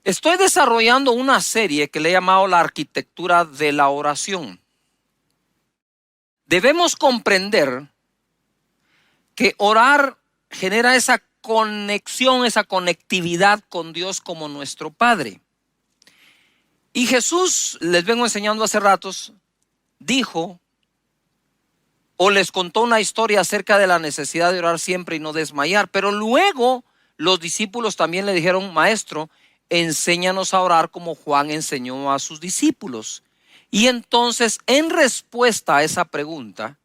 Estoy desarrollando una serie que le he llamado la arquitectura de la oración. Debemos comprender que orar genera esa conexión, esa conectividad con Dios como nuestro Padre. Y Jesús, les vengo enseñando hace ratos, dijo o les contó una historia acerca de la necesidad de orar siempre y no desmayar. Pero luego los discípulos también le dijeron: Maestro, enséñanos a orar como Juan enseñó a sus discípulos. Y entonces, en respuesta a esa pregunta,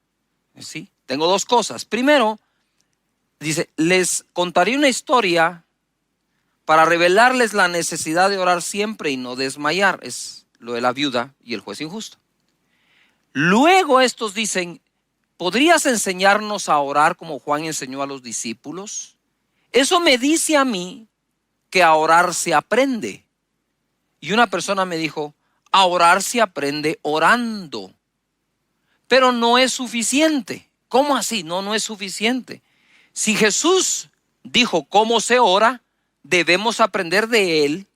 ¿sí?, tengo dos cosas. Primero, dice: les contaré una historia para revelarles la necesidad de orar siempre y no desmayar. Es lo de la viuda y el juez injusto. Luego estos dicen: ¿podrías enseñarnos a orar como Juan enseñó a los discípulos? Eso me dice a mí que a orar se aprende. Y una persona me dijo: a orar se aprende orando. Pero no es suficiente. ¿Cómo así? No es suficiente. Si Jesús dijo cómo se ora, debemos aprender de él,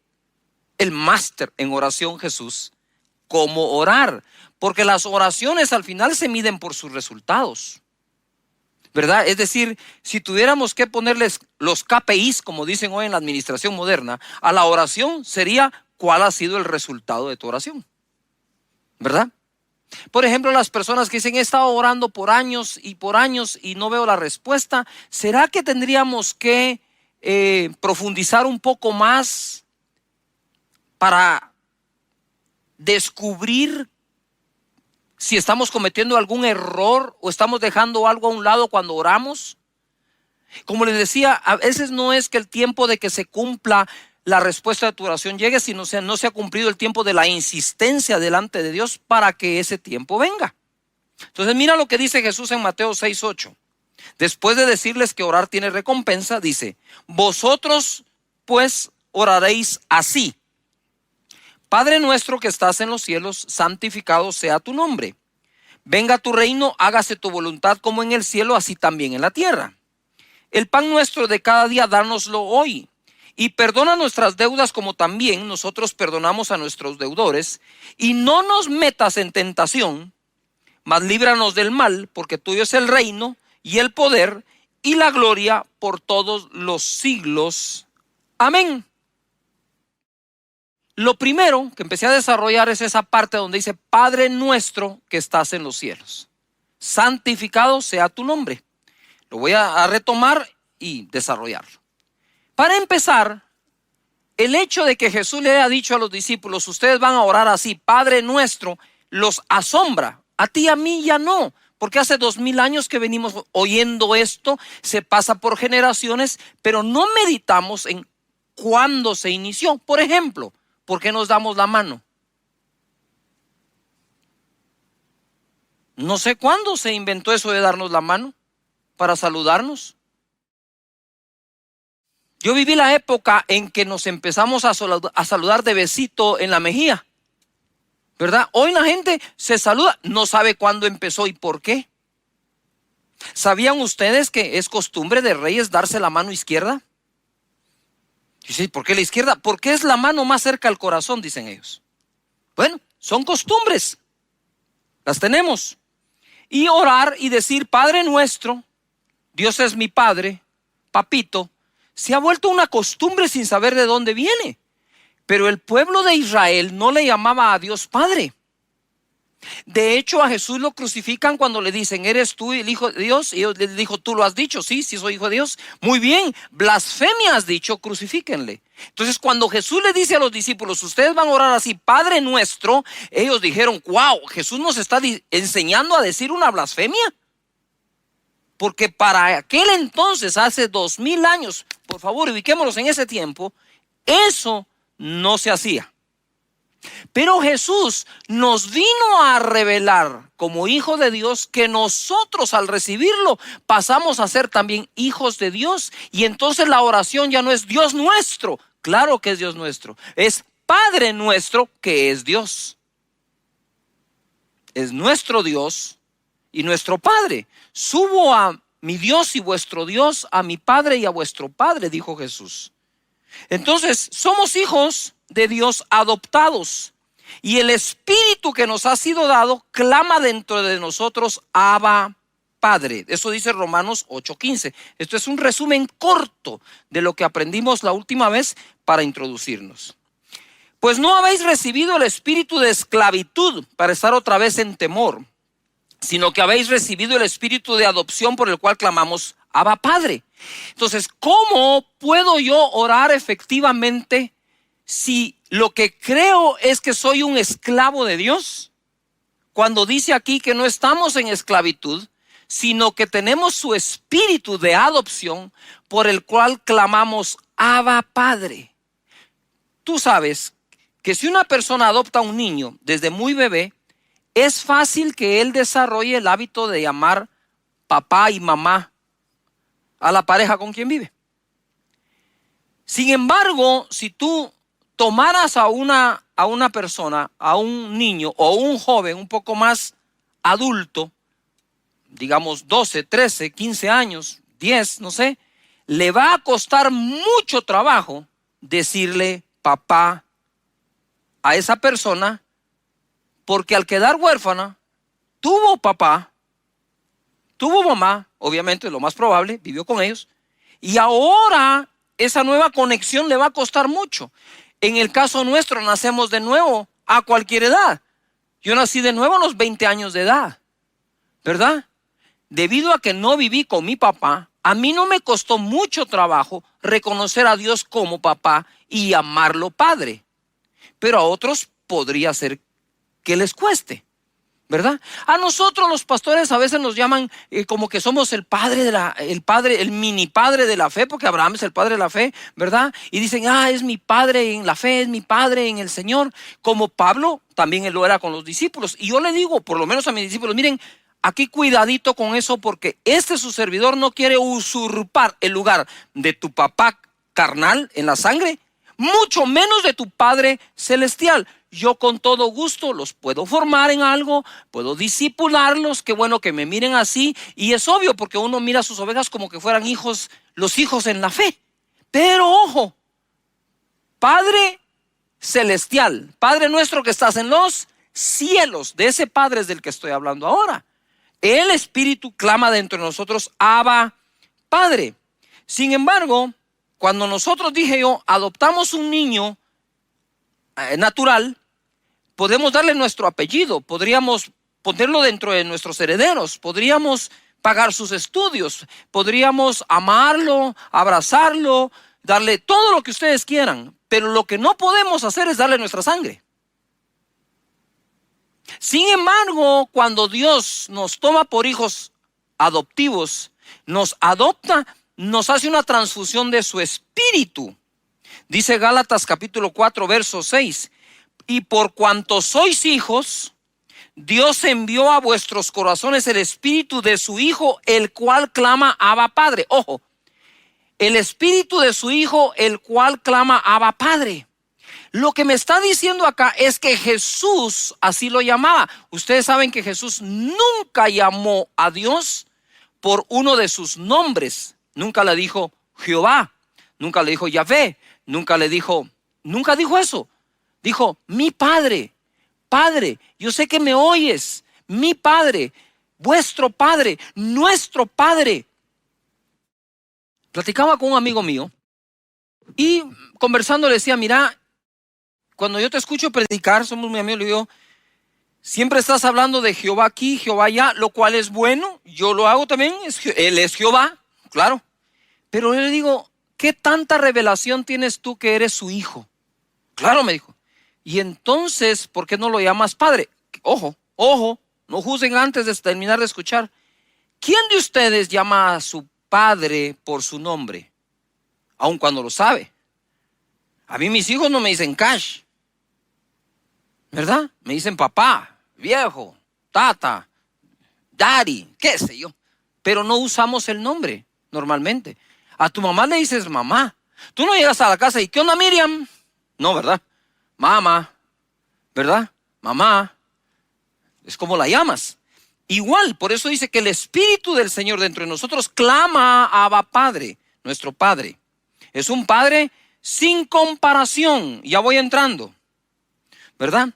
el máster en oración Jesús, cómo orar. Porque las oraciones al final se miden por sus resultados, ¿verdad? Es decir, si tuviéramos que ponerles los KPIs, como dicen hoy en la administración moderna, a la oración, sería cuál ha sido el resultado de tu oración, ¿verdad? Por ejemplo, las personas que dicen: he estado orando por años y no veo la respuesta. ¿Será que tendríamos que profundizar un poco más para descubrir si estamos cometiendo algún error o estamos dejando algo a un lado cuando oramos? Como les decía, a veces no es que el tiempo de que se cumpla la respuesta de tu oración llegue, sino no se ha cumplido el tiempo de la insistencia delante de Dios para que ese tiempo venga. Entonces mira lo que dice Jesús en Mateo 6:8. Después de decirles que orar tiene recompensa, dice: vosotros pues oraréis así: Padre nuestro que estás en los cielos, santificado sea tu nombre. Venga tu reino, hágase tu voluntad como en el cielo, así también en la tierra. El pan nuestro de cada día, dánoslo hoy. Y perdona nuestras deudas como también nosotros perdonamos a nuestros deudores. Y no nos metas en tentación, mas líbranos del mal, porque tuyo es el reino y el poder y la gloria por todos los siglos. Amén. Lo primero que empecé a desarrollar es esa parte donde dice: Padre nuestro que estás en los cielos, santificado sea tu nombre. Lo voy a retomar y desarrollarlo. Para empezar, el hecho de que Jesús le haya dicho a los discípulos: ustedes van a orar así, Padre nuestro, los asombra. A ti y a mí ya no, porque hace 2000 años que venimos oyendo esto, se pasa por generaciones, pero no meditamos en cuándo se inició. Por ejemplo, ¿por qué nos damos la mano? No sé cuándo se inventó eso de darnos la mano para saludarnos. Yo viví la época en que nos empezamos a saludar de besito en la mejilla, ¿verdad? Hoy la gente se saluda, no sabe cuándo empezó y por qué. ¿Sabían ustedes que es costumbre de reyes darse la mano izquierda? Dice: ¿por qué la izquierda? Porque es la mano más cerca al corazón, dicen ellos. Bueno, son costumbres, las tenemos. Y orar y decir: Padre nuestro, Dios es mi Padre, papito, se ha vuelto una costumbre sin saber de dónde viene. Pero el pueblo de Israel no le llamaba a Dios Padre. De hecho, a Jesús lo crucifican cuando le dicen: ¿eres tú el Hijo de Dios? Y él le dijo: ¿tú lo has dicho? Sí, soy Hijo de Dios. Muy bien, blasfemia has dicho, crucifíquenle. Entonces, cuando Jesús le dice a los discípulos: ustedes van a orar así, Padre nuestro, ellos dijeron: wow, Jesús nos está enseñando a decir una blasfemia. Porque para aquel entonces, hace 2000 años, por favor, ubiquémonos en ese tiempo, eso no se hacía. Pero Jesús nos vino a revelar como Hijo de Dios que nosotros al recibirlo pasamos a ser también hijos de Dios. Y entonces la oración ya no es Dios nuestro, claro que es Dios nuestro, es Padre nuestro que es Dios. Es nuestro Dios y nuestro Padre. Subo a mi Dios y vuestro Dios, a mi Padre y a vuestro Padre, dijo Jesús. Entonces somos hijos de Dios adoptados. Y el Espíritu que nos ha sido dado clama dentro de nosotros, Abba, Padre. Eso dice Romanos 8:15. Esto es un resumen corto de lo que aprendimos la última vez para introducirnos. Pues no habéis recibido el espíritu de esclavitud para estar otra vez en temor, sino que habéis recibido el espíritu de adopción por el cual clamamos, Abba, Padre. Entonces, ¿cómo puedo yo orar efectivamente si lo que creo es que soy un esclavo de Dios? Cuando dice aquí que no estamos en esclavitud, sino que tenemos su espíritu de adopción por el cual clamamos, Abba, Padre. Tú sabes que si una persona adopta a un niño desde muy bebé, es fácil que él desarrolle el hábito de llamar papá y mamá a la pareja con quien vive. Sin embargo, si tú tomaras a una persona, a un niño o un joven un poco más adulto, digamos 12, 13, 15 años, 10, no sé, le va a costar mucho trabajo decirle papá a esa persona, porque al quedar huérfana, tuvo papá, tuvo mamá, obviamente lo más probable, vivió con ellos, y ahora esa nueva conexión le va a costar mucho. En el caso nuestro, nacemos de nuevo a cualquier edad. Yo nací de nuevo a los 20 años de edad, ¿verdad? Debido a que no viví con mi papá, a mí no me costó mucho trabajo reconocer a Dios como papá y llamarlo Padre. Pero a otros podría ser que les cueste, ¿verdad? A nosotros los pastores a veces nos llaman como que somos el mini padre de la fe, porque Abraham es el padre de la fe, ¿verdad? Y dicen, es mi padre en la fe, es mi padre en el Señor, como Pablo también él lo era con los discípulos. Y yo le digo, por lo menos a mis discípulos, miren, aquí cuidadito con eso, porque su servidor no quiere usurpar el lugar de tu papá carnal en la sangre, mucho menos de tu Padre celestial. Yo con todo gusto los puedo formar en algo, puedo discipularlos, qué bueno que me miren así, y es obvio porque uno mira a sus ovejas como que fueran hijos, los hijos en la fe. Pero ojo, Padre celestial, Padre nuestro que estás en los cielos, de ese Padre es del que estoy hablando ahora. El Espíritu clama dentro de nosotros, Abba, Padre. Sin embargo, cuando nosotros, dije yo, adoptamos un niño natural, podemos darle nuestro apellido, podríamos ponerlo dentro de nuestros herederos, podríamos pagar sus estudios, podríamos amarlo, abrazarlo, darle todo lo que ustedes quieran, pero lo que no podemos hacer es darle nuestra sangre. Sin embargo, cuando Dios nos toma por hijos adoptivos, nos adopta, nos hace una transfusión de su espíritu. Dice Gálatas capítulo 4, verso 6. Y por cuanto sois hijos, Dios envió a vuestros corazones el espíritu de su Hijo, el cual clama Abba, Padre. Ojo, el espíritu de su Hijo, el cual clama Abba, Padre. Lo que me está diciendo acá es que Jesús así lo llamaba. Ustedes saben que Jesús nunca llamó a Dios por uno de sus nombres. Nunca le dijo Jehová, nunca le dijo Yahvé, nunca dijo eso. Dijo, mi Padre, Padre, yo sé que me oyes, mi Padre, vuestro Padre, nuestro Padre. Platicaba con un amigo mío y conversando le decía, mira, cuando yo te escucho predicar, somos muy amigos, le digo, siempre estás hablando de Jehová aquí, Jehová allá, lo cual es bueno, yo lo hago también, él es Jehová, claro. Pero yo le digo, ¿qué tanta revelación tienes tú que eres su hijo? Claro, me dijo. Y entonces, ¿por qué no lo llamas Padre? Ojo, no juzguen antes de terminar de escuchar. ¿Quién de ustedes llama a su padre por su nombre? Aun cuando lo sabe. A mí mis hijos no me dicen Cash, ¿verdad? Me dicen papá, viejo, tata, daddy, qué sé yo. Pero no usamos el nombre normalmente. A tu mamá le dices mamá. Tú no llegas a la casa y ¿qué onda, Miriam? No, ¿verdad? Mamá, ¿verdad? Mamá. Es como la llamas. Igual, por eso dice que el Espíritu del Señor dentro de nosotros clama a Abba, Padre, nuestro Padre. Es un Padre sin comparación. Ya voy entrando, ¿verdad?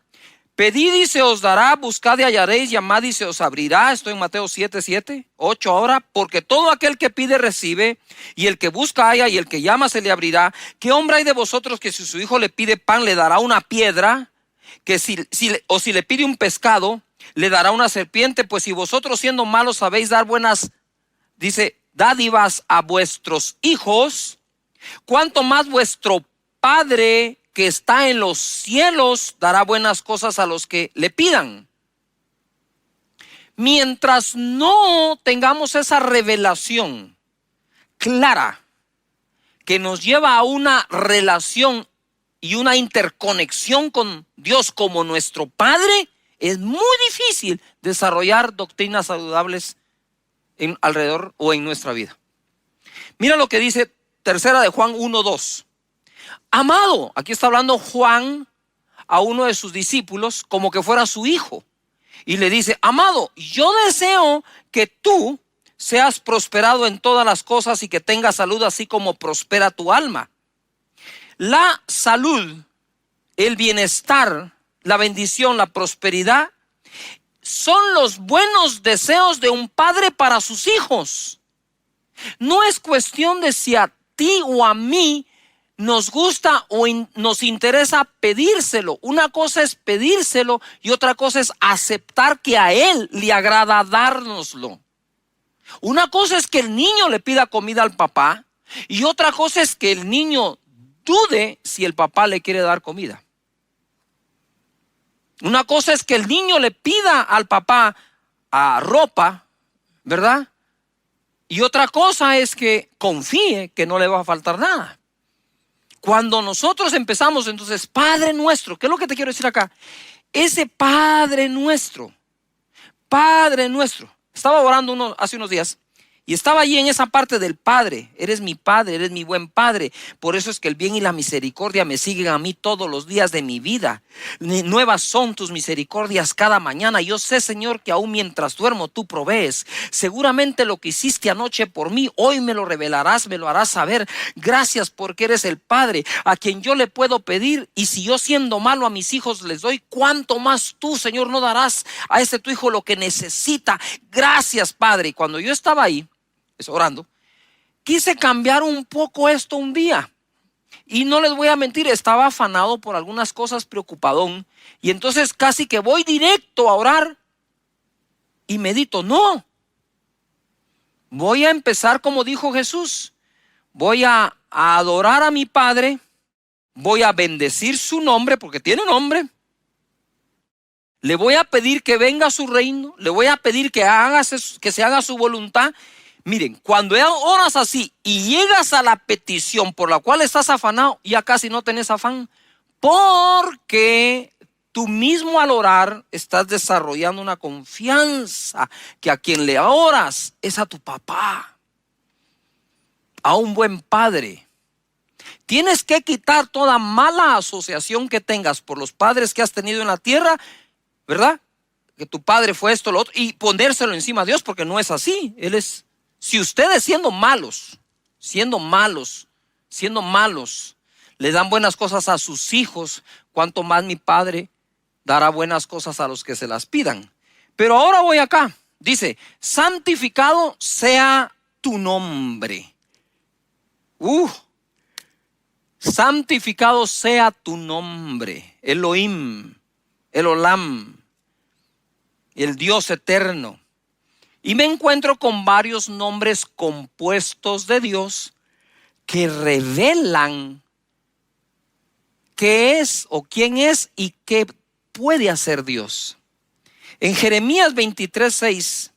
Pedid y se os dará, buscad y hallaréis, llamad y se os abrirá. Estoy en Mateo 7, 8 ahora. Porque todo aquel que pide recibe, y el que busca halla, y el que llama se le abrirá. ¿Qué hombre hay de vosotros que si su hijo le pide pan le dará una piedra? Que si le pide un pescado le dará una serpiente. Pues si vosotros siendo malos sabéis dar buenas, dice, dádivas a vuestros hijos, cuánto más vuestro Padre que está en los cielos dará buenas cosas a los que le pidan. Mientras no tengamos esa revelación clara que nos lleva a una relación y una interconexión con Dios como nuestro Padre, es muy difícil desarrollar doctrinas saludables alrededor o en nuestra vida. Mira lo que dice tercera de Juan 1:2. Amado, aquí está hablando Juan a uno de sus discípulos como que fuera su hijo. Y le dice, amado, yo deseo que tú seas prosperado en todas las cosas y que tengas salud así como prospera tu alma. La salud, el bienestar, la bendición, la prosperidad son los buenos deseos de un padre para sus hijos. No es cuestión de si a ti o a mí nos gusta o nos interesa pedírselo. Una cosa es pedírselo y otra cosa es aceptar que a él le agrada dárnoslo. Una cosa es que el niño le pida comida al papá y otra cosa es que el niño dude si el papá le quiere dar comida. Una cosa es que el niño le pida al papá ropa, ¿verdad? Y otra cosa es que confíe que no le va a faltar nada. Cuando nosotros empezamos, entonces, Padre nuestro, ¿qué es lo que te quiero decir acá? Ese Padre nuestro, estaba orando hace unos días y estaba allí en esa parte del Padre. Eres mi Padre, eres mi buen Padre. Por eso es que el bien y la misericordia me siguen a mí todos los días de mi vida. Nuevas son tus misericordias cada mañana. Yo sé, Señor, que aún mientras duermo tú provees. Seguramente lo que hiciste anoche por mí, hoy me lo revelarás, me lo harás saber. Gracias porque eres el Padre a quien yo le puedo pedir. Y si yo siendo malo a mis hijos les doy, ¿cuánto más tú, Señor, no darás a este tu hijo lo que necesita? Gracias, Padre. Y cuando yo estaba ahí, orando, quise cambiar un poco esto un día. Y no les voy a mentir, estaba afanado por algunas cosas, preocupadón. Y entonces casi que voy directo a orar y medito. No, voy a empezar como dijo Jesús. Voy a adorar a mi Padre. Voy a bendecir su nombre porque tiene nombre. Le voy a pedir que venga a su reino. Le voy a pedir que se haga su voluntad. Miren, cuando oras así y llegas a la petición por la cual estás afanado, ya casi no tenés afán, porque tú mismo al orar estás desarrollando una confianza que a quien le oras es a tu papá, a un buen padre. Tienes que quitar toda mala asociación que tengas por los padres que has tenido en la tierra, ¿verdad? Que tu padre fue esto, lo otro, y ponérselo encima a Dios, porque no es así. Él es... Si ustedes siendo malos, le dan buenas cosas a sus hijos, cuánto más mi Padre dará buenas cosas a los que se las pidan. Pero ahora voy acá. Dice, santificado sea tu nombre. Santificado sea tu nombre. Elohim, el Olam, el Dios eterno. Y me encuentro con varios nombres compuestos de Dios que revelan qué es o quién es y qué puede hacer Dios. En Jeremías 23:6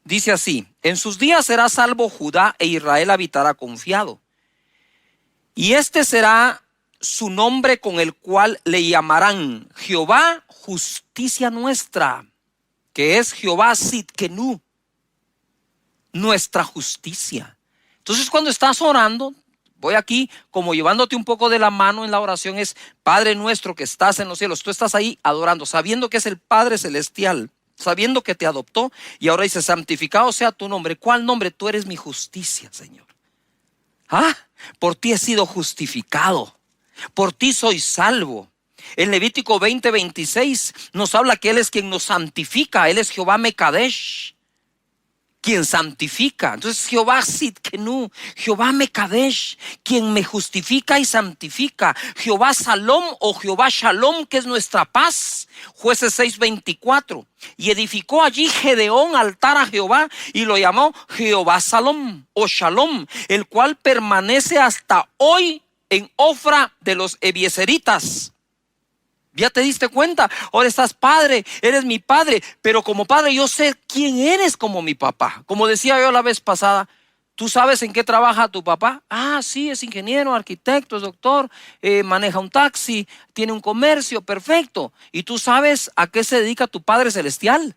dice así: en sus días será salvo Judá e Israel habitará confiado. Y este será su nombre con el cual le llamarán Jehová, justicia nuestra. Que es Jehová Sidkenu, nuestra justicia. Entonces cuando estás orando, voy aquí como llevándote un poco de la mano en la oración, es Padre nuestro que estás en los cielos. Tú estás ahí adorando, sabiendo que es el Padre celestial, sabiendo que te adoptó. Y ahora dice, santificado sea tu nombre. ¿Cuál nombre? Tú eres mi justicia, Señor. Por ti he sido justificado. Por ti soy salvo. En Levítico 20:26 nos habla que Él es quien nos santifica. Él es Jehová Mekadesh, quien santifica. Entonces Jehová Sidkenu, Jehová Mekadesh, quien me justifica y santifica. Jehová Salom o Jehová Shalom, que es nuestra paz. Jueces 6:24. Y edificó allí Gedeón altar a Jehová y lo llamó Jehová Salom o Shalom, el cual permanece hasta hoy en Ofra de los Ebiezeritas. ¿Ya te diste cuenta? Ahora estás padre, eres mi padre, pero como padre yo sé quién eres como mi papá. Como decía yo la vez pasada, ¿tú sabes en qué trabaja tu papá? Ah, sí, es ingeniero, arquitecto, es doctor, maneja un taxi, tiene un comercio, perfecto. ¿Y tú sabes a qué se dedica tu Padre Celestial?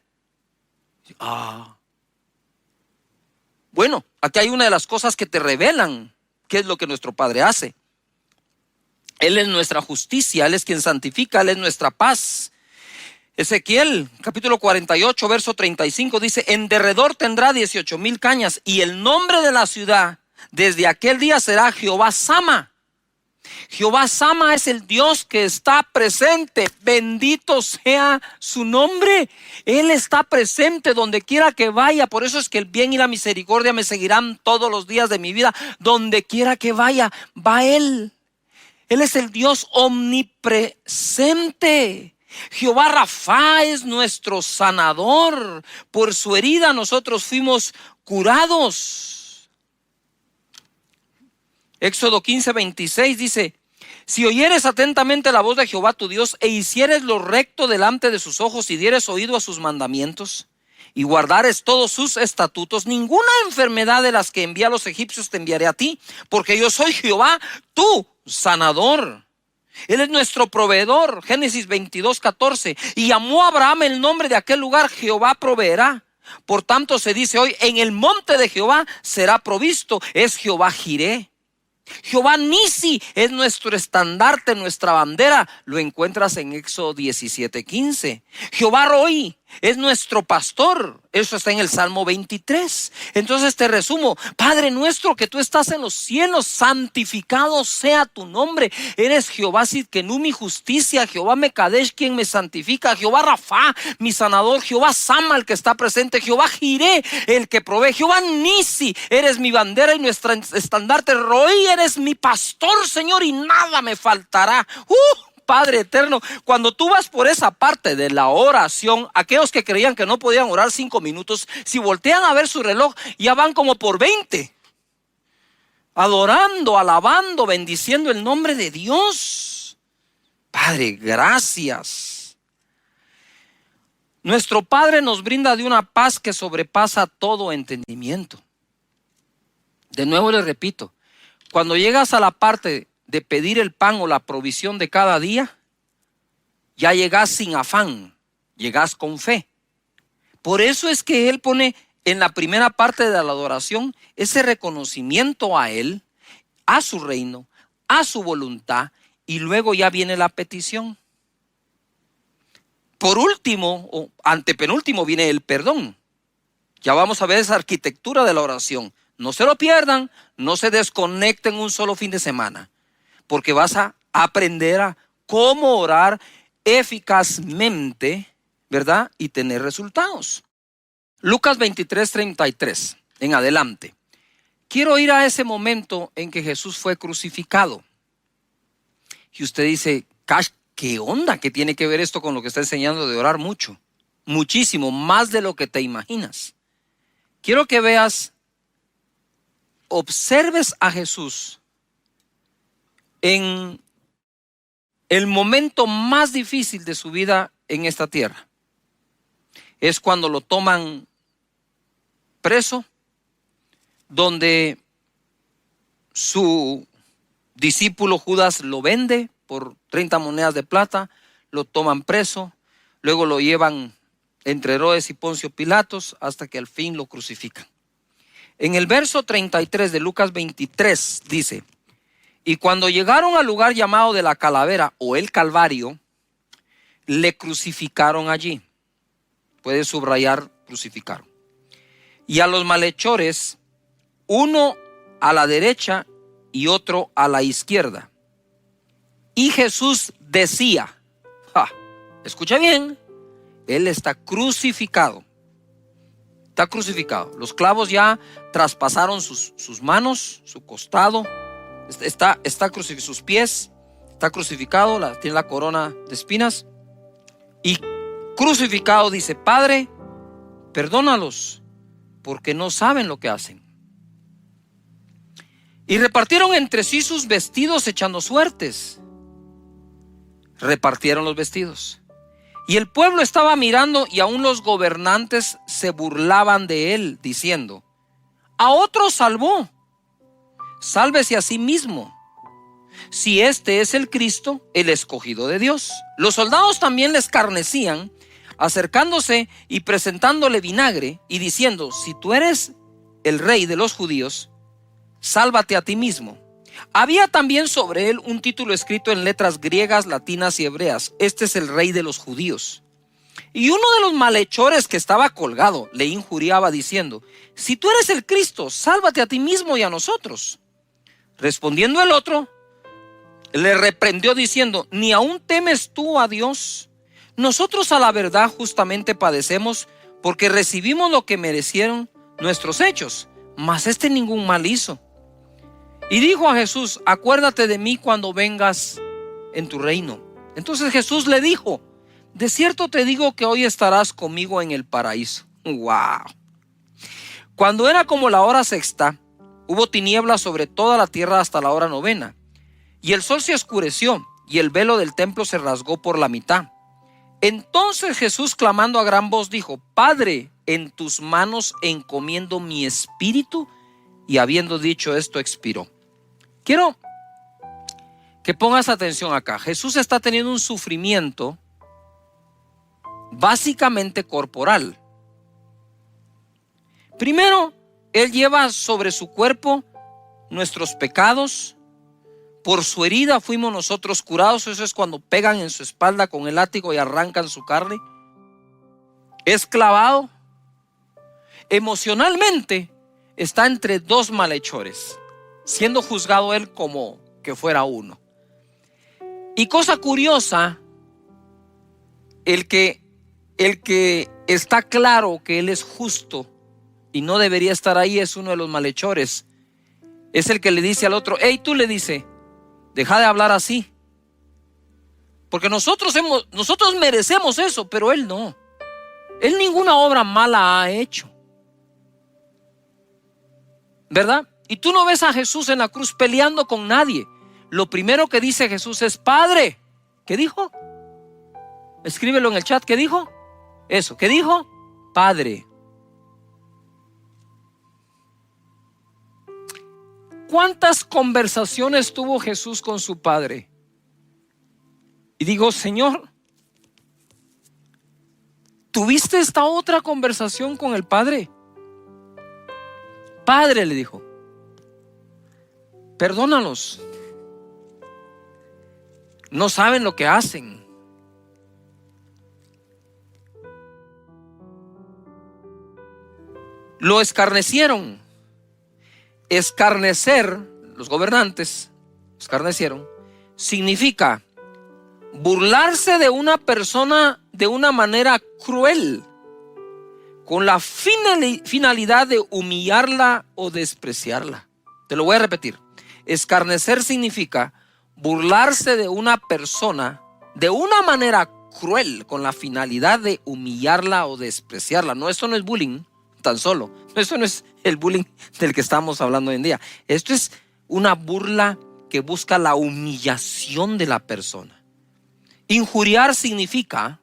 Bueno, aquí hay una de las cosas que te revelan qué es lo que nuestro Padre hace. Él es nuestra justicia, Él es quien santifica, Él es nuestra paz. Ezequiel, capítulo 48, verso 35 dice: en derredor tendrá 18,000 cañas y el nombre de la ciudad desde aquel día será Jehová Sama. Jehová Sama es el Dios que está presente. Bendito sea su nombre. Él está presente donde quiera que vaya. Por eso es que el bien y la misericordia me seguirán todos los días de mi vida. Donde quiera que vaya, va Él. Él es el Dios omnipresente. Jehová Rafa es nuestro sanador. Por su herida nosotros fuimos curados. Éxodo 15:26 dice: si oyeres atentamente la voz de Jehová tu Dios e hicieres lo recto delante de sus ojos y dieres oído a sus mandamientos y guardares todos sus estatutos, ninguna enfermedad de las que envía a los egipcios te enviaré a ti, porque yo soy Jehová, tu sanador. Él es nuestro proveedor. Génesis 22:14. Y llamó a Abraham el nombre de aquel lugar: Jehová proveerá. Por tanto se dice hoy: en el monte de Jehová será provisto. Es Jehová Jireh. Jehová Nisi es nuestro estandarte, nuestra bandera. Lo encuentras en Éxodo 17:15. Jehová Roi es nuestro pastor. Eso está en el Salmo 23. Entonces te resumo: Padre nuestro que tú estás en los cielos, santificado sea tu nombre. Eres Jehová Sidkenu, mi justicia. Jehová Mekadesh, quien me santifica. Jehová Rafa, mi sanador. Jehová Sama, el que está presente. Jehová Jireh, el que provee. Jehová Nisi, eres mi bandera y nuestra estandarte. Roi, eres mi pastor, Señor, y nada me faltará. Padre eterno, cuando tú vas por esa parte de la oración, aquellos que creían que no podían orar 5 minutos, si voltean a ver su reloj, ya van como por 20. Adorando, alabando, bendiciendo el nombre de Dios. Padre, gracias. Nuestro Padre nos brinda de una paz que sobrepasa todo entendimiento. De nuevo les repito, cuando llegas a la parte de pedir el pan o la provisión de cada día, ya llegas sin afán, llegas con fe. Por eso es que Él pone en la primera parte de la adoración ese reconocimiento a Él, a su reino, a su voluntad, y luego ya viene la petición. Por último, o antepenúltimo, viene el perdón. Ya vamos a ver esa arquitectura de la oración. No se lo pierdan, no se desconecten un solo fin de semana, porque vas a aprender a cómo orar eficazmente, ¿verdad? Y tener resultados. Lucas 23:33 en adelante. Quiero ir a ese momento en que Jesús fue crucificado. Y usted dice: ¿qué onda? ¿Qué tiene que ver esto con lo que está enseñando de orar mucho? Muchísimo, más de lo que te imaginas. Quiero que veas, observes a Jesús en el momento más difícil de su vida en esta tierra. Es cuando lo toman preso, donde su discípulo Judas lo vende por 30 monedas de plata, lo toman preso, luego lo llevan entre Herodes y Poncio Pilatos hasta que al fin lo crucifican. En el verso 33 de Lucas 23 dice: y cuando llegaron al lugar llamado de la calavera o el Calvario, le crucificaron allí. Puedes subrayar crucificaron. Y a los malhechores, uno a la derecha y otro a la izquierda. Y Jesús decía, escucha bien, Él está crucificado. Está crucificado. Los clavos ya traspasaron sus manos, su costado. Está crucificado, sus pies. Está crucificado, tiene la corona de espinas. Y crucificado dice, Padre, perdónalos, porque no saben lo que hacen. Y repartieron entre sí sus vestidos echando suertes. Repartieron los vestidos. Y el pueblo estaba mirando, y aún los gobernantes se burlaban de él, diciendo, a otro salvó, sálvese a sí mismo, si este es el Cristo, el escogido de Dios. Los soldados también le escarnecían, acercándose y presentándole vinagre, y diciendo, si tú eres el rey de los judíos, sálvate a ti mismo. Había también sobre él un título escrito en letras griegas, latinas y hebreas: este es el rey de los judíos. Y uno de los malhechores que estaba colgado le injuriaba diciendo, si tú eres el Cristo, sálvate a ti mismo y a nosotros. Respondiendo el otro, le reprendió diciendo, ¿ni aún temes tú a Dios? Nosotros a la verdad justamente padecemos, porque recibimos lo que merecieron nuestros hechos, mas este ningún mal hizo. Y dijo a Jesús, acuérdate de mí cuando vengas en tu reino. Entonces Jesús le dijo, de cierto te digo que hoy estarás conmigo en el paraíso. ¡Wow! Cuando era como la hora sexta, hubo tinieblas sobre toda la tierra hasta la hora novena. Y el sol se oscureció, y el velo del templo se rasgó por la mitad. Entonces Jesús, clamando a gran voz, dijo, Padre, en tus manos encomiendo mi espíritu. Y habiendo dicho esto, expiró. Quiero que pongas atención acá. Jesús está teniendo un sufrimiento básicamente corporal. Primero, Él lleva sobre su cuerpo nuestros pecados. Por su herida fuimos nosotros curados. Eso es cuando pegan en su espalda con el látigo y arrancan su carne. Es clavado. Emocionalmente está entre dos malhechores, siendo juzgado él como que fuera uno. Y cosa curiosa, el que está claro que él es justo y no debería estar ahí es uno de los malhechores. Es el que le dice al otro, hey, tú, le dice, deja de hablar así, porque nosotros merecemos eso, pero él no. Él ninguna obra mala ha hecho, ¿verdad? Y tú no ves a Jesús en la cruz peleando con nadie. Lo primero que dice Jesús es, Padre. ¿Qué dijo? Escríbelo en el chat. ¿Qué dijo? Eso. ¿Qué dijo? Padre. ¿Cuántas conversaciones tuvo Jesús con su Padre? Y digo, Señor, ¿tuviste esta otra conversación con el Padre? Padre, le dijo, perdónalos. No saben lo que hacen. Lo escarnecieron. Escarnecer, los gobernantes escarnecieron, significa burlarse de una persona de una manera cruel, con la finalidad de humillarla o despreciarla. Te lo voy a repetir. Escarnecer significa burlarse de una persona de una manera cruel, con la finalidad de humillarla o despreciarla. No, esto no es bullying tan solo. Esto no es el bullying del que estamos hablando hoy en día. Esto es una burla que busca la humillación de la persona. Injuriar significa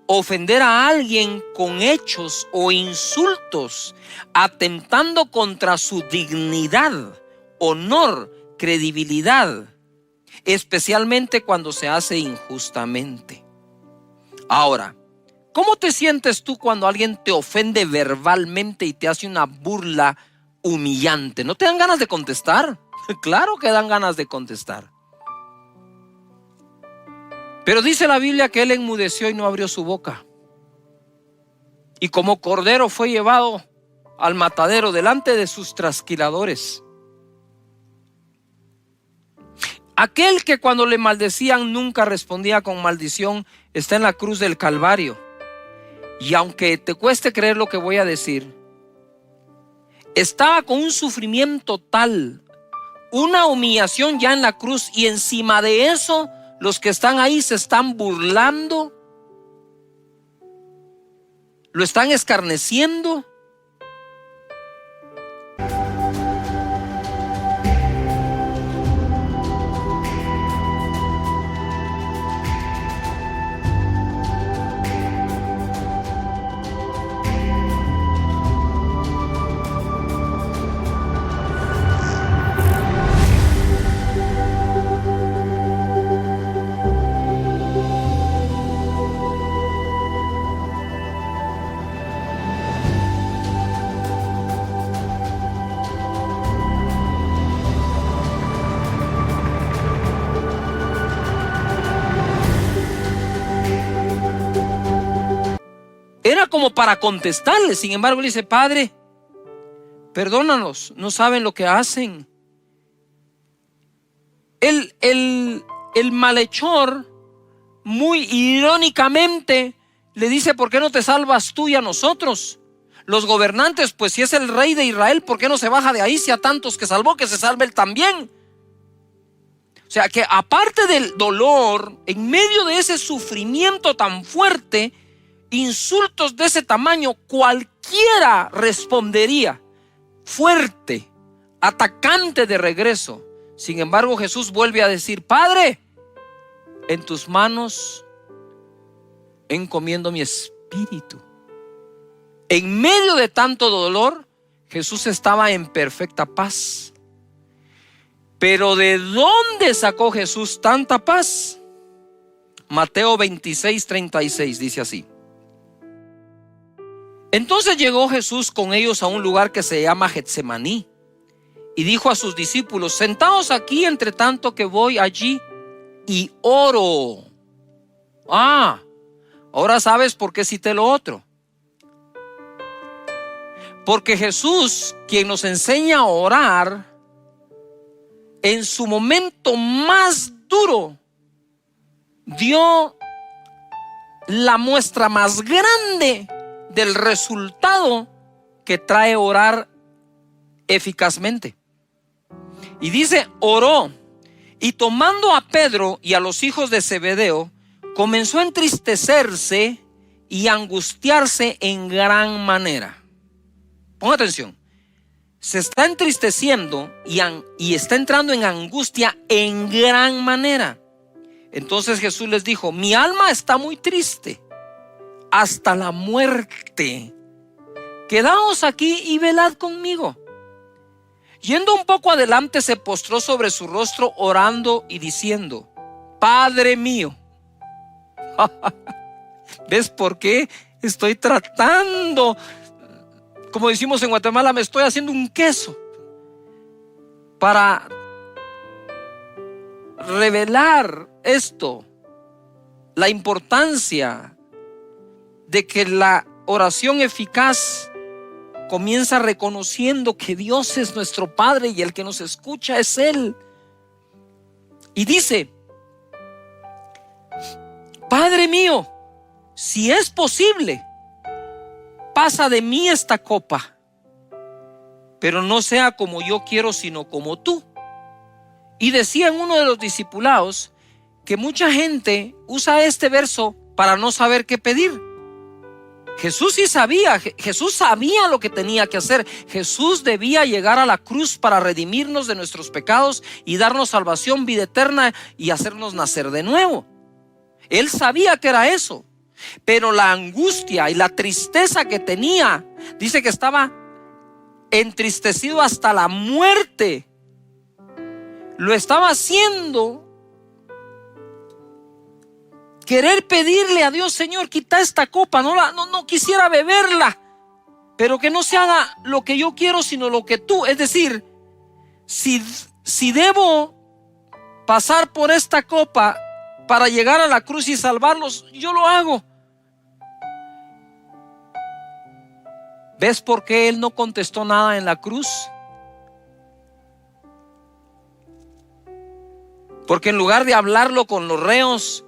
ofender a alguien con hechos o insultos, atentando contra su dignidad, honor, credibilidad, especialmente cuando se hace injustamente. Ahora, ¿cómo te sientes tú cuando alguien te ofende verbalmente y te hace una burla humillante? ¿No te dan ganas de contestar? Claro que dan ganas de contestar. Pero dice la Biblia que él enmudeció y no abrió su boca. Y como cordero fue llevado al matadero delante de sus trasquiladores. Aquel que cuando le maldecían nunca respondía con maldición está en la cruz del Calvario. Y aunque te cueste creer lo que voy a decir, estaba con un sufrimiento tal, una humillación ya en la cruz, y encima de eso los que están ahí se están burlando, lo están escarneciendo. Era como para contestarle. Sin embargo, le dice: Padre, perdónanos, no saben lo que hacen. El malhechor, muy irónicamente, le dice: ¿por qué no te salvas tú y a nosotros? Los gobernantes, pues si es el rey de Israel, ¿por qué no se baja de ahí? Si a tantos que salvó, que se salve él también. O sea que aparte del dolor, en medio de ese sufrimiento tan fuerte, insultos de ese tamaño, cualquiera respondería fuerte, atacante de regreso. Sin embargo, Jesús vuelve a decir: Padre, en tus manos encomiendo mi espíritu. En medio de tanto dolor, Jesús estaba en perfecta paz. Pero ¿de dónde sacó Jesús tanta paz? Mateo 26:36 dice así: entonces llegó Jesús con ellos a un lugar que se llama Getsemaní, y dijo a sus discípulos: sentaos aquí entre tanto que voy allí y oro. Ahora sabes por qué cité lo otro. Porque Jesús, quien nos enseña a orar, en su momento más duro, dio la muestra más grande del resultado que trae orar eficazmente. Y dice: oró, y tomando a Pedro y a los hijos de Zebedeo, comenzó a entristecerse y angustiarse en gran manera. Ponga atención. Se está entristeciendo y está entrando en angustia en gran manera. Entonces Jesús les dijo: mi alma está muy triste hasta la muerte. Quedaos aquí y velad conmigo. Yendo un poco adelante, se postró sobre su rostro orando y diciendo: Padre mío. ¿Ves por qué estoy tratando? Como decimos en Guatemala, me estoy haciendo un queso para revelar esto, la importancia de que la oración eficaz comienza reconociendo que Dios es nuestro Padre y el que nos escucha es Él. Y dice: Padre mío, si es posible, pasa de mí esta copa, pero no sea como yo quiero, sino como tú. Y decía en uno de los discipulados que mucha gente usa este verso para no saber qué pedir. Jesús sí sabía, Jesús sabía lo que tenía que hacer. Jesús debía llegar a la cruz para redimirnos de nuestros pecados y darnos salvación, vida eterna y hacernos nacer de nuevo. Él sabía que era eso. Pero la angustia y la tristeza que tenía, dice que estaba entristecido hasta la muerte. Lo estaba haciendo querer pedirle a Dios: Señor, quita esta copa, no quisiera beberla, pero que no se haga lo que yo quiero, sino lo que tú. Es decir, si debo pasar por esta copa para llegar a la cruz y salvarlos, yo lo hago. ¿Ves por qué Él no contestó nada en la cruz? Porque en lugar de hablarlo con los reos,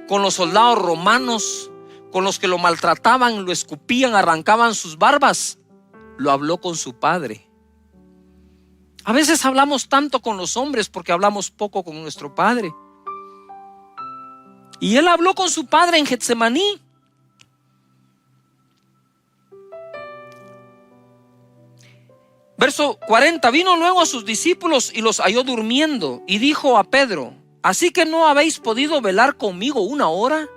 con los soldados romanos, con los que lo maltrataban, lo escupían, arrancaban sus barbas, lo habló con su Padre. A veces hablamos tanto con los hombres porque hablamos poco con nuestro Padre. Y él habló con su Padre en Getsemaní. Verso 40, vino luego a sus discípulos y los halló durmiendo y dijo a Pedro: ¿así que no habéis podido velar conmigo una hora?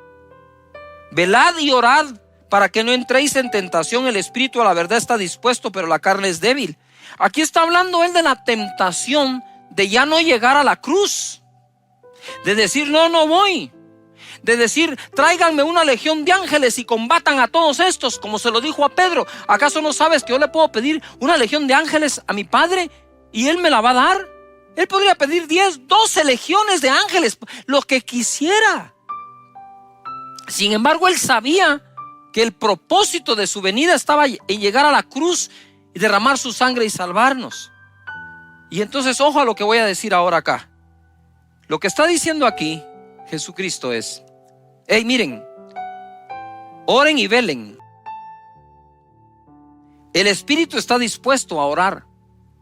Velad y orad para que no entréis en tentación. El espíritu a la verdad está dispuesto, pero la carne es débil. Aquí está hablando él de la tentación de ya no llegar a la cruz, de decir no voy, de decir tráiganme una legión de ángeles y combatan a todos estos, como se lo dijo a Pedro. ¿Acaso no sabes que yo le puedo pedir una legión de ángeles a mi Padre y él me la va a dar? Él podría pedir 10, 12 legiones de ángeles, lo que quisiera. Sin embargo, él sabía que el propósito de su venida estaba en llegar a la cruz y derramar su sangre y salvarnos. Y entonces, ojo a lo que voy a decir ahora acá. Lo que está diciendo aquí Jesucristo es: hey, miren, oren y velen. El espíritu está dispuesto a orar,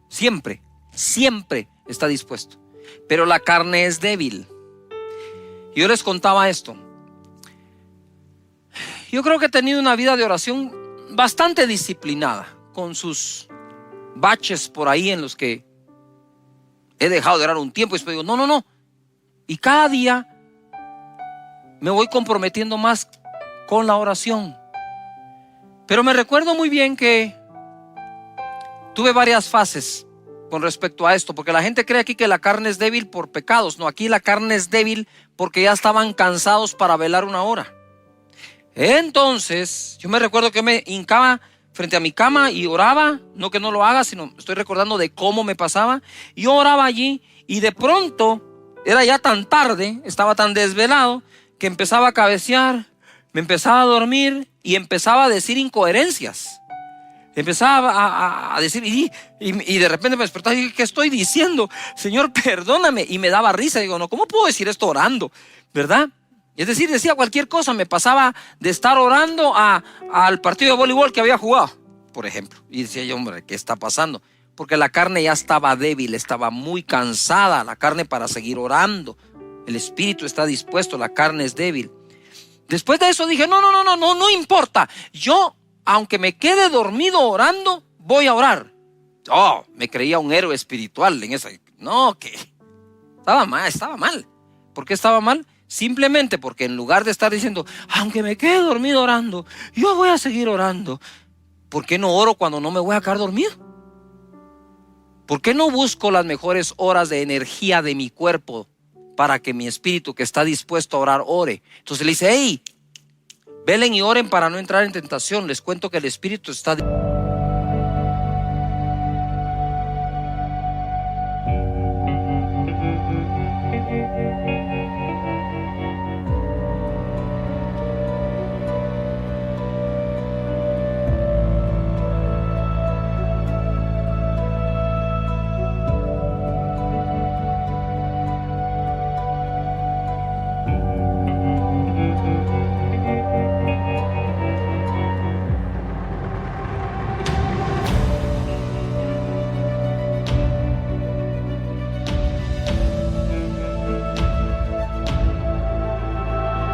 siempre, siempre está dispuesto, pero la carne es débil. Yo les contaba esto. Yo creo que he tenido una vida de oración bastante disciplinada, con sus baches por ahí en los que he dejado de orar un tiempo y después digo no. Y cada día me voy comprometiendo más con la oración. Pero me recuerdo muy bien que tuve varias fases con respecto a esto, porque la gente cree aquí que la carne es débil por pecados. No, aquí la carne es débil porque ya estaban cansados para velar una hora. Entonces, yo me recuerdo que me hincaba frente a mi cama y oraba, no que no lo haga, sino estoy recordando de cómo me pasaba. Yo oraba allí y de pronto era ya tan tarde, estaba tan desvelado, que empezaba a cabecear, me empezaba a dormir y empezaba a decir incoherencias. Empezaba a decir y de repente me despertaba y dije: ¿qué estoy diciendo? Señor, perdóname. Y me daba risa. Digo, no, ¿cómo puedo decir esto orando? ¿Verdad? Es decir, decía cualquier cosa. Me pasaba de estar orando al partido de voleibol que había jugado, por ejemplo. Y decía yo, hombre, ¿qué está pasando? Porque la carne ya estaba débil, estaba muy cansada la carne para seguir orando. El espíritu está dispuesto, la carne es débil. Después de eso dije, no importa. Yo, aunque me quede dormido orando, voy a orar. Oh, me creía un héroe espiritual en esa. No, que estaba mal. ¿Por qué estaba mal? Simplemente porque en lugar de estar diciendo, aunque me quede dormido orando, yo voy a seguir orando. ¿Por qué no oro cuando no me voy a quedar dormido? ¿Por qué no busco las mejores horas de energía de mi cuerpo para que mi espíritu que está dispuesto a orar ore? Entonces le dice, hey, velen y oren para no entrar en tentación. Les cuento que el espíritu está...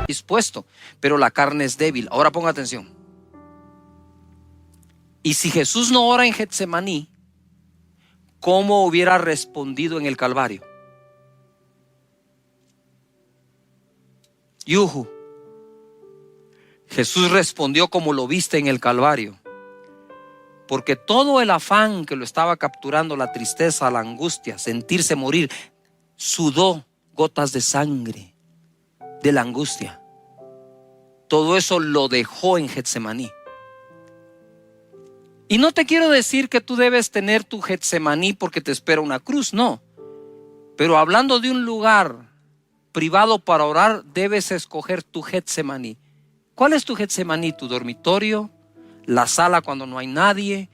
dispuesto, pero la carne es débil. Ahora ponga atención. Y si Jesús no ora en Getsemaní, ¿cómo hubiera respondido en el Calvario? Yuhu. Jesús respondió como lo viste en el Calvario, porque todo el afán que lo estaba capturando, la tristeza, la angustia, sentirse morir, sudó gotas de sangre de la angustia. Todo eso lo dejó en Getsemaní. Y no te quiero decir que tú debes tener tu Getsemaní porque te espera una cruz, no. Pero hablando de un lugar privado para orar, debes escoger tu Getsemaní. ¿Cuál es tu Getsemaní? ¿Tu dormitorio? ¿La sala cuando no hay nadie?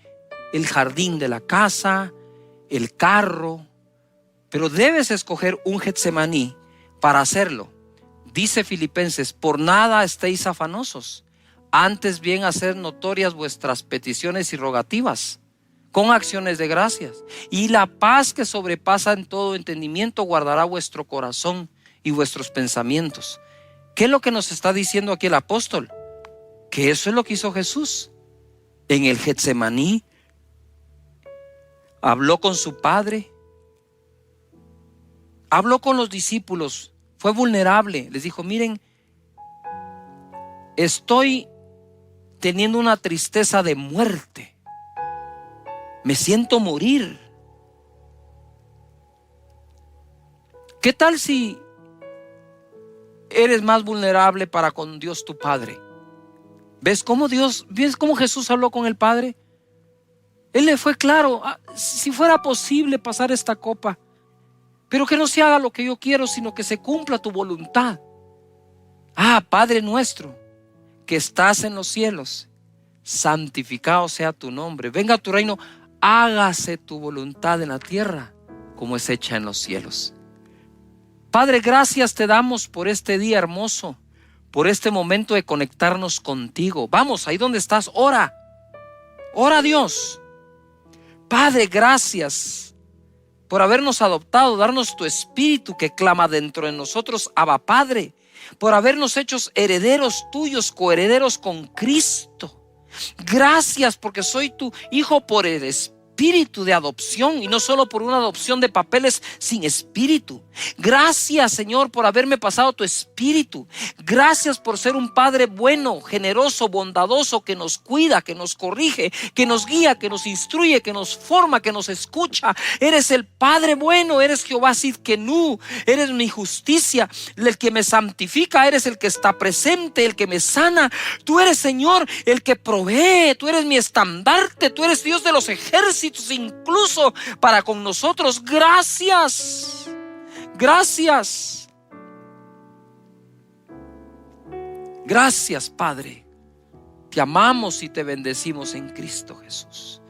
¿El jardín de la casa? ¿El carro? Pero debes escoger un Getsemaní para hacerlo. Dice Filipenses: por nada estéis afanosos, antes bien hacer notorias vuestras peticiones y rogativas con acciones de gracias, y la paz que sobrepasa en todo entendimiento guardará vuestro corazón y vuestros pensamientos. ¿Qué es lo que nos está diciendo aquí el apóstol? Que eso es lo que hizo Jesús en el Getsemaní. Habló con su Padre, habló con los discípulos, fue vulnerable, les dijo: miren, estoy teniendo una tristeza de muerte, me siento morir. ¿Qué tal si eres más vulnerable para con Dios tu Padre? ¿Ves cómo Jesús habló con el Padre? Él le fue claro: si fuera posible pasar esta copa, pero que no se haga lo que yo quiero, sino que se cumpla tu voluntad. Padre nuestro que estás en los cielos, santificado sea tu nombre, venga tu reino, hágase tu voluntad en la tierra como es hecha en los cielos. Padre, gracias te damos por este día hermoso, por este momento de conectarnos contigo. Vamos, ahí donde estás, ora a Dios. Padre, gracias por habernos adoptado, darnos tu espíritu que clama dentro de nosotros, Abba Padre, por habernos hechos herederos tuyos, coherederos con Cristo. Gracias porque soy tu hijo por el espíritu de adopción, y no solo por una adopción de papeles sin espíritu. Gracias, Señor, por haberme pasado tu espíritu. Gracias por ser un Padre bueno, generoso, bondadoso, que nos cuida, que nos corrige, que nos guía, que nos instruye, que nos forma, que nos escucha. Eres el Padre bueno, eres Jehová Sidkenu, eres mi justicia, el que me santifica, eres el que está presente, el que me sana. Tú eres, Señor, el que provee, tú eres mi estandarte, tú eres Dios de los ejércitos, incluso para con nosotros. Gracias. Gracias. Gracias, Padre. Te amamos y te bendecimos en Cristo Jesús.